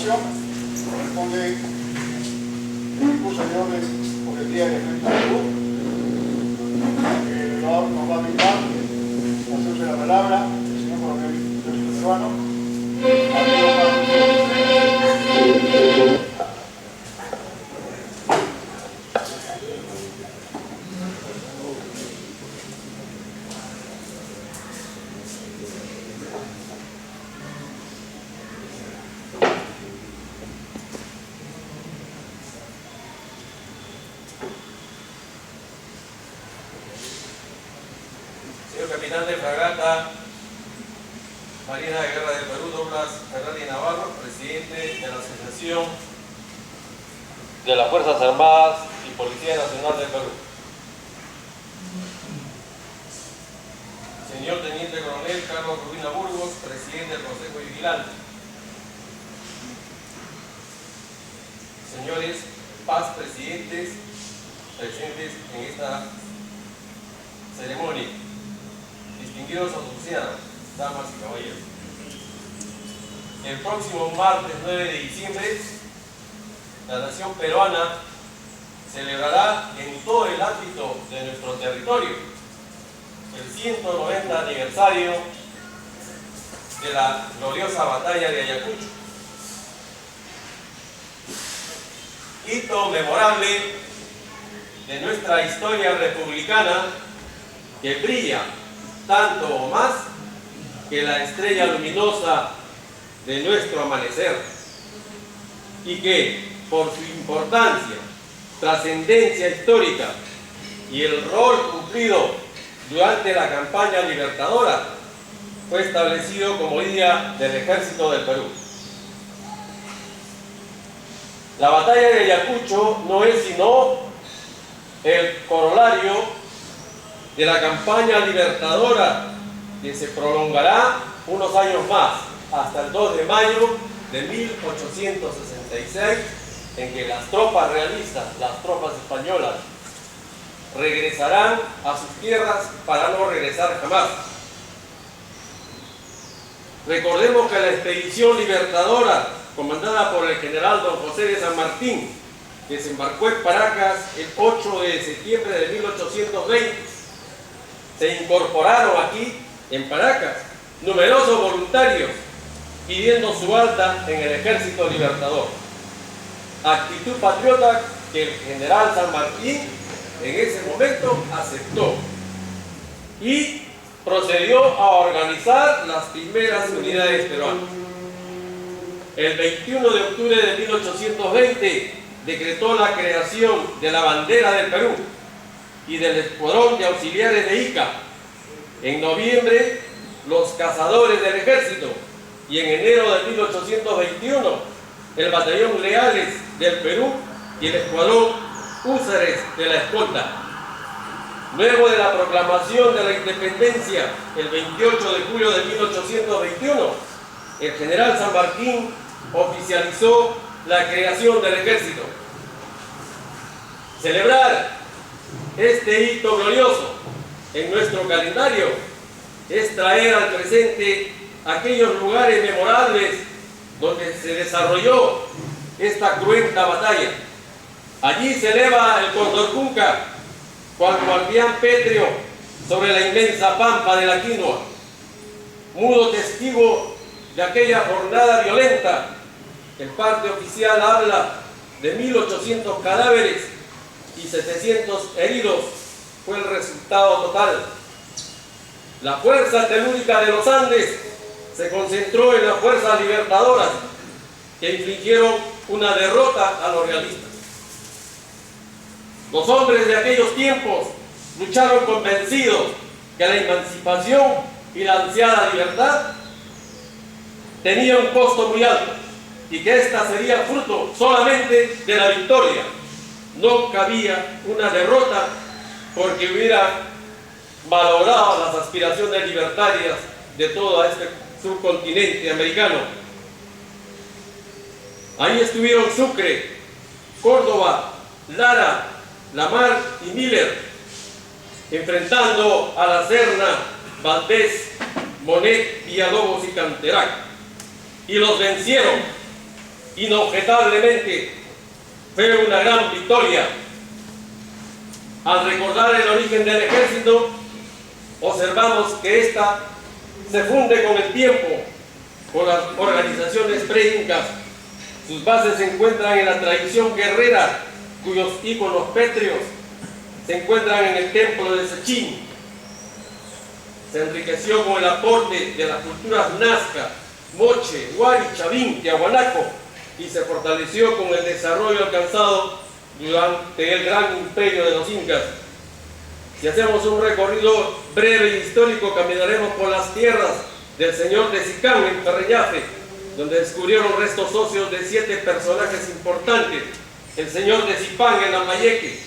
proclamación corresponde el discurso de órdenes por el Día de Defensa de Perú. El orador nos va a brindar la uso de la palabra el señor coronel Ejército Peruano. Señor capitán de fragata Marina de Guerra del Perú, Douglas Ferrari Navarro, presidente de la Asociación de las Fuerzas Armadas y Policía Nacional del Perú. Señor teniente coronel Carlos Rubina Burgos, presidente del Consejo Vigilante. Señores Paz presentes en esta ceremonia. Distinguidos asociados, damas y caballeros. El próximo martes 9 de diciembre, la nación peruana celebrará en todo el ámbito de nuestro territorio el 190 aniversario de la gloriosa batalla de Ayacucho. Hito memorable de nuestra historia republicana que brilla tanto o más que la estrella luminosa de nuestro amanecer, y que por su importancia, trascendencia histórica y el rol cumplido durante la campaña libertadora fue establecido como Día del Ejército del Perú. La batalla de Ayacucho no es sino el corolario de la campaña libertadora que se prolongará unos años más, hasta el 2 de mayo de 1866, en que las tropas realistas, las tropas españolas, regresarán a sus tierras para no regresar jamás. Recordemos que la expedición libertadora, comandada por el general don José de San Martín, desembarcó en Paracas el 8 de septiembre de 1820, se incorporaron aquí, en Paracas, numerosos voluntarios pidiendo su alta en el Ejército Libertador. Actitud patriota que el general San Martín en ese momento aceptó y procedió a organizar las primeras unidades peruanas. El 21 de octubre de 1820 decretó la creación de la bandera del Perú y del escuadrón de auxiliares de Ica. En noviembre, los cazadores del ejército, y en enero de 1821, el batallón Leales del Perú y el escuadrón Húsares de la escolta. Luego de la proclamación de la independencia, el 28 de julio de 1821, el general San Martín oficializó la creación del ejército. Celebrar este hito glorioso en nuestro calendario es traer al presente aquellos lugares memorables donde se desarrolló esta cruenta batalla. Allí se eleva el Cóndor Cunca, cual guardián pétreo sobre la inmensa pampa de la quinoa, mudo testigo de aquella jornada violenta. El parte oficial habla de 1800 cadáveres y 700 heridos fue el resultado total. La fuerza telúrica de los Andes se concentró en las fuerzas libertadoras que infligieron una derrota a los realistas. Los hombres de aquellos tiempos lucharon convencidos que la emancipación y la ansiada libertad tenía un costo muy alto y que ésta sería fruto solamente de la victoria. No cabía una derrota porque hubiera valorado las aspiraciones libertarias de todo este subcontinente americano. Ahí estuvieron Sucre, Córdoba, Lara, Lamar y Miller, enfrentando a la Serna, Valdés, Monet, Villalobos y Canterac, y los vencieron. inobjetablemente fue una gran victoria. Al recordar el origen del ejército, observamos que ésta se funde con el tiempo, con las organizaciones pre-incas. Sus bases se encuentran en la tradición guerrera, cuyos íconos pétreos se encuentran en el templo de Sechín. Se enriqueció con el aporte de las culturas Nazca, Moche, Huari, Chavín, Tiahuanaco, y se fortaleció con el desarrollo alcanzado durante el gran imperio de los incas. Si hacemos un recorrido breve e histórico, caminaremos por las tierras del señor de Sicán en Perreñafe, donde descubrieron restos óseos de 7 personajes importantes: el señor de Zipán en Lambayeque,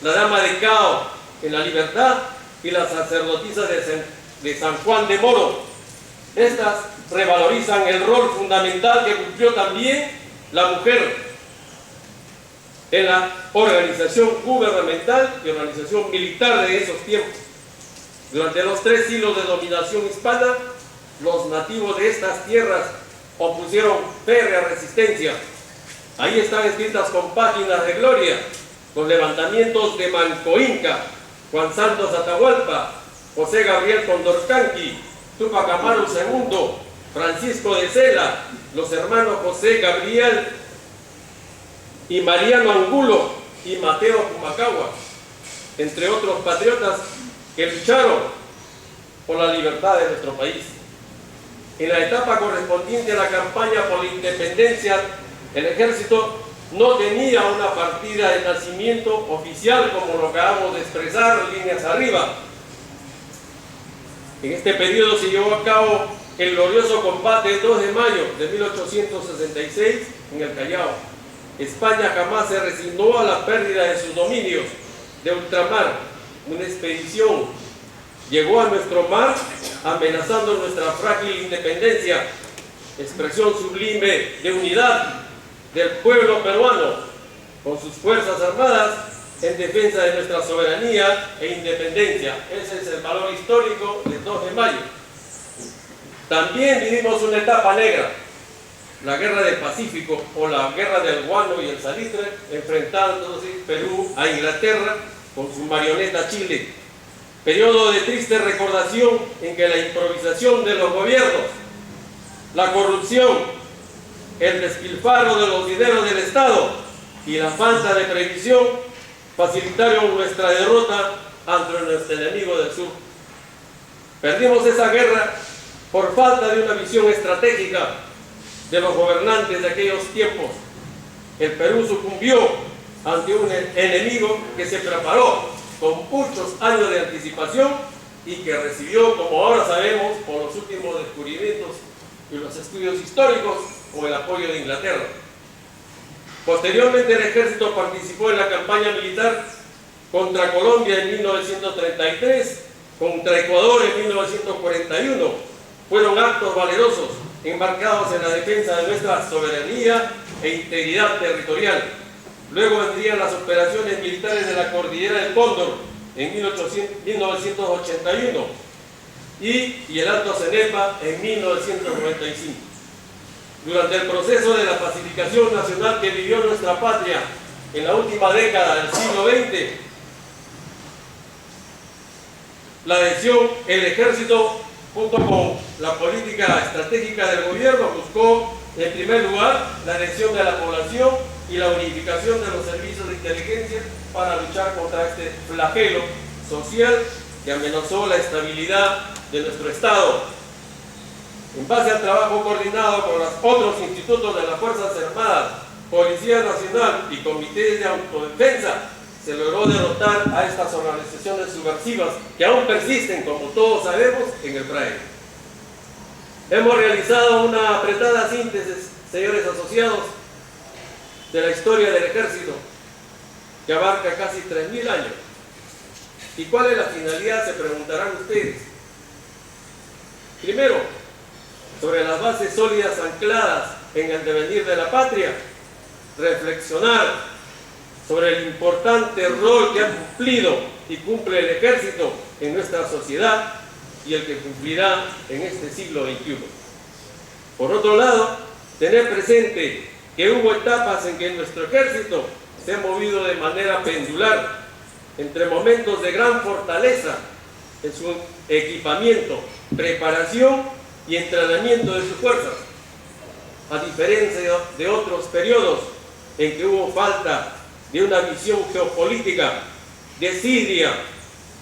la dama de Cao en La Libertad y las sacerdotisas de San Juan de Moro. Estas revalorizan el rol fundamental que cumplió también la mujer en la organización gubernamental y organización militar de esos tiempos. Durante los 3 siglos de dominación hispana, los nativos de estas tierras opusieron férrea resistencia. Ahí están escritas con páginas de gloria los levantamientos de Manco Inca, Juan Santos Atahualpa, José Gabriel Condorcanqui, Tupac Amaru II, Francisco de Sela, los hermanos José Gabriel y Mariano Angulo y Mateo Pumacagua, entre otros patriotas que lucharon por la libertad de nuestro país. En la etapa correspondiente a la campaña por la independencia, el ejército no tenía una partida de nacimiento oficial, como lo acabamos de expresar líneas arriba. En este periodo se llevó a cabo el glorioso combate del 2 de mayo de 1866 en el Callao. España jamás se resignó a la pérdida de sus dominios de ultramar. Una expedición llegó a nuestro mar amenazando nuestra frágil independencia, expresión sublime de unidad del pueblo peruano con sus fuerzas armadas en defensa de nuestra soberanía e independencia. Ese es el valor histórico del 2 de mayo. También vivimos una etapa negra, la Guerra del Pacífico o la Guerra del Guano y el Salitre, enfrentándose Perú a Inglaterra con su marioneta Chile. Periodo de triste recordación en que la improvisación de los gobiernos, la corrupción, el despilfarro de los dineros del Estado y la falta de previsión facilitaron nuestra derrota ante nuestro enemigo del sur. Perdimos esa guerra por falta de una visión estratégica de los gobernantes de aquellos tiempos. El Perú sucumbió ante un enemigo que se preparó con muchos años de anticipación y que recibió, como ahora sabemos, por los últimos descubrimientos y los estudios históricos, con el apoyo de Inglaterra. Posteriormente, el ejército participó en la campaña militar contra Colombia en 1933, contra Ecuador en 1941. Fueron actos valerosos, enmarcados en la defensa de nuestra soberanía e integridad territorial. Luego vendrían las operaciones militares de la Cordillera del Cóndor en 1981 y el Alto Cenepa en 1995. Durante el proceso de la pacificación nacional que vivió nuestra patria en la última década del siglo XX, la adhesión, el ejército, junto con la política estratégica del gobierno, buscó en primer lugar la adhesión de la población y la unificación de los servicios de inteligencia para luchar contra este flagelo social que amenazó la estabilidad de nuestro Estado. En base al trabajo coordinado con los otros institutos de las Fuerzas Armadas, Policía Nacional y comités de autodefensa, se logró derrotar a estas organizaciones subversivas que aún persisten, como todos sabemos, en el PRAE. Hemos realizado una apretada síntesis, señores asociados, de la historia del ejército, que abarca casi 3000 años. ¿Y cuál es la finalidad?, se preguntarán ustedes. Primero, sobre las bases sólidas ancladas en el devenir de la patria, reflexionar sobre el importante rol que ha cumplido y cumple el ejército en nuestra sociedad y el que cumplirá en este siglo XXI. Por otro lado, tener presente que hubo etapas en que nuestro ejército se ha movido de manera pendular entre momentos de gran fortaleza en su equipamiento, preparación y entrenamiento de sus fuerzas, a diferencia de otros periodos en que hubo falta de una visión geopolítica, desidia,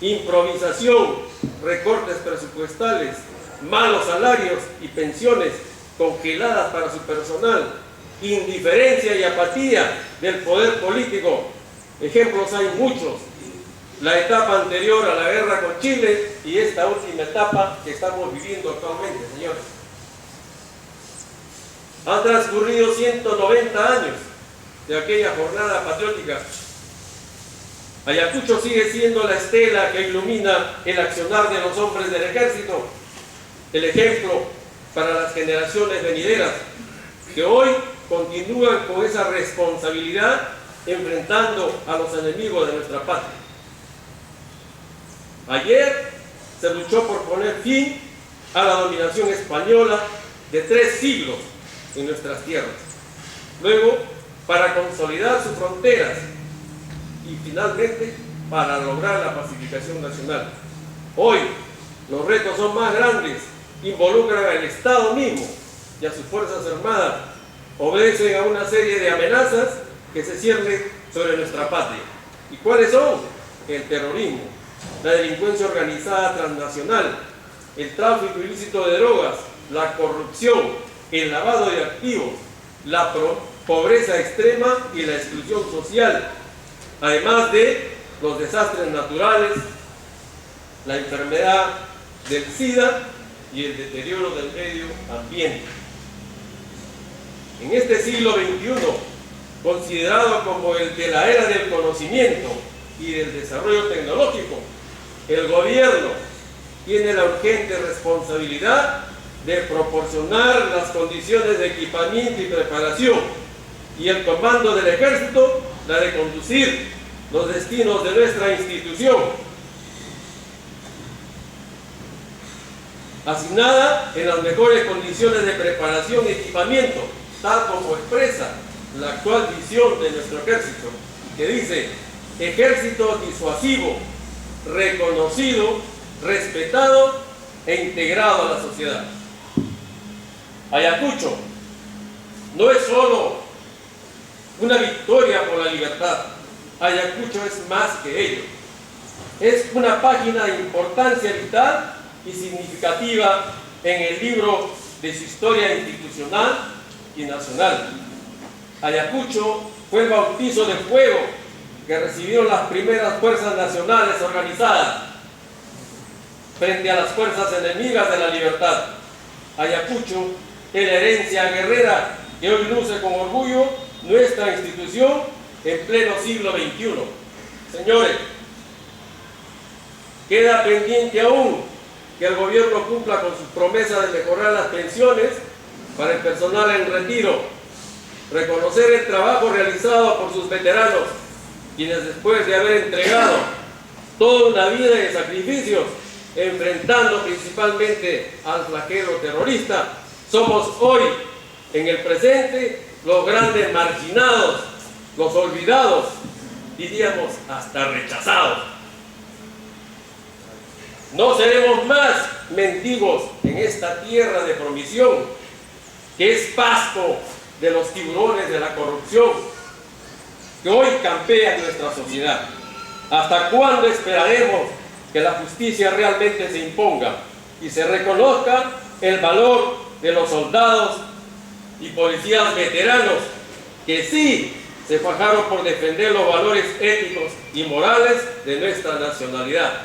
improvisación, recortes presupuestales, malos salarios y pensiones congeladas para su personal, indiferencia y apatía del poder político. Ejemplos hay muchos. La etapa anterior a la guerra con Chile y esta última etapa que estamos viviendo actualmente, señores. Han transcurrido 190 años de aquella jornada patriótica. Ayacucho sigue siendo la estela que ilumina el accionar de los hombres del ejército, el ejemplo para las generaciones venideras, que hoy continúan con esa responsabilidad enfrentando a los enemigos de nuestra patria. Ayer se luchó por poner fin a la dominación española de 3 siglos en nuestras tierras. Luego, para consolidar sus fronteras y finalmente para lograr la pacificación nacional. Hoy, los retos son más grandes, involucran al Estado mismo y a sus Fuerzas Armadas, obedecen a una serie de amenazas que se ciernen sobre nuestra patria. ¿Y cuáles son? El terrorismo, la delincuencia organizada transnacional, el tráfico ilícito de drogas, la corrupción, el lavado de activos, la pobreza extrema y la exclusión social, además de los desastres naturales, la enfermedad del SIDA y el deterioro del medio ambiente. En este siglo XXI, considerado como el de la era del conocimiento y del desarrollo tecnológico, el gobierno tiene la urgente responsabilidad de proporcionar las condiciones de equipamiento y preparación, y el comando del ejército la de conducir los destinos de nuestra institución, asignada en las mejores condiciones de preparación y equipamiento, tal como expresa la actual visión de nuestro ejército, que dice: ejército disuasivo, reconocido, respetado e integrado a la sociedad. Ayacucho no es solo una victoria por la libertad. Ayacucho es más que ello. Es una página de importancia vital y significativa en el libro de su historia institucional y nacional. Ayacucho fue el bautizo de fuego que recibieron las primeras fuerzas nacionales organizadas frente a las fuerzas enemigas de la libertad. Ayacucho es la herencia guerrera que hoy luce con orgullo nuestra institución en pleno siglo XXI. Señores, queda pendiente aún que el gobierno cumpla con sus promesas de mejorar las pensiones para el personal en retiro, reconocer el trabajo realizado por sus veteranos, quienes después de haber entregado toda una vida de sacrificios, enfrentando principalmente al flagelo terrorista, somos hoy, en el presente, los grandes marginados, los olvidados, diríamos hasta rechazados. No seremos más mendigos en esta tierra de promisión, que es pasto de los tiburones de la corrupción, que hoy campea en nuestra sociedad. ¿Hasta cuándo esperaremos que la justicia realmente se imponga y se reconozca el valor de los soldados y policías veteranos que sí se fajaron por defender los valores éticos y morales de nuestra nacionalidad?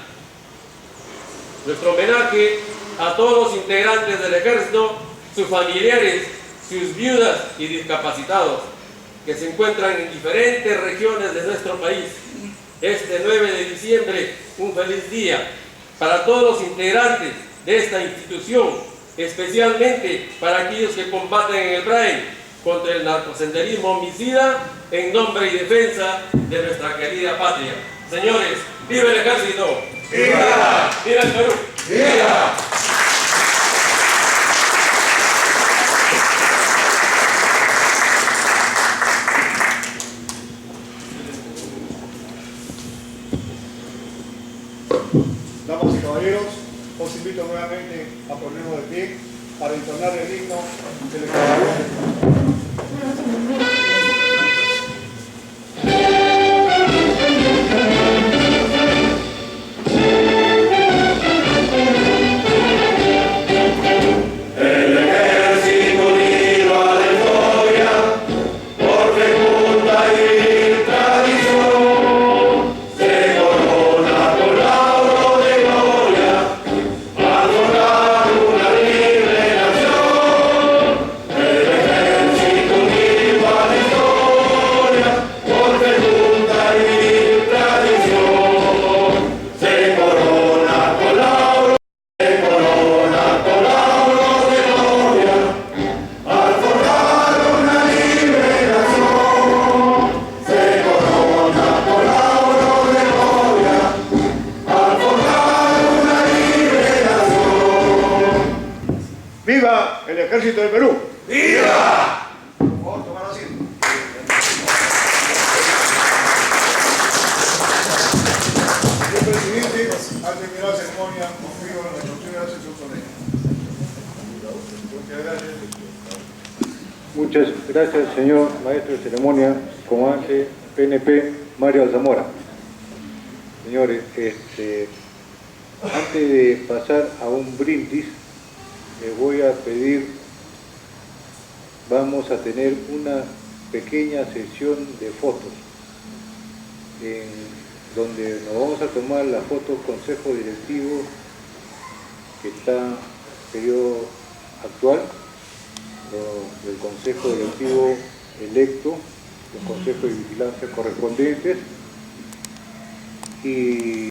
Nuestro homenaje a todos los integrantes del ejército, sus familiares, sus viudas y discapacitados que se encuentran en diferentes regiones de nuestro país. Este 9 de diciembre, un feliz día para todos los integrantes de esta institución, especialmente para aquellos que combaten en el BRAE contra el narcosenderismo homicida en nombre y defensa de nuestra querida patria. Señores, ¡viva el ejército! ¡Viva! ¡Viva el Perú! ¡Viva! invito nuevamente a ponernos de pie para entonar el himno que le corresponde. ¡Viva el Ejército del Perú! ¡Viva! Por favor, tomar asiento. Señor Presidente, antes de la ceremonia, conmigo la instrucción de la sesión solemne. Muchas gracias, señor maestro de ceremonia, comandante PNP Mario Alzamora. Señores, antes de pasar a un brindis, les voy a pedir, vamos a tener una pequeña sesión de fotos, donde nos vamos a tomar la foto consejo directivo que está en periodo actual, del consejo directivo electo, los consejos de vigilancia correspondientes y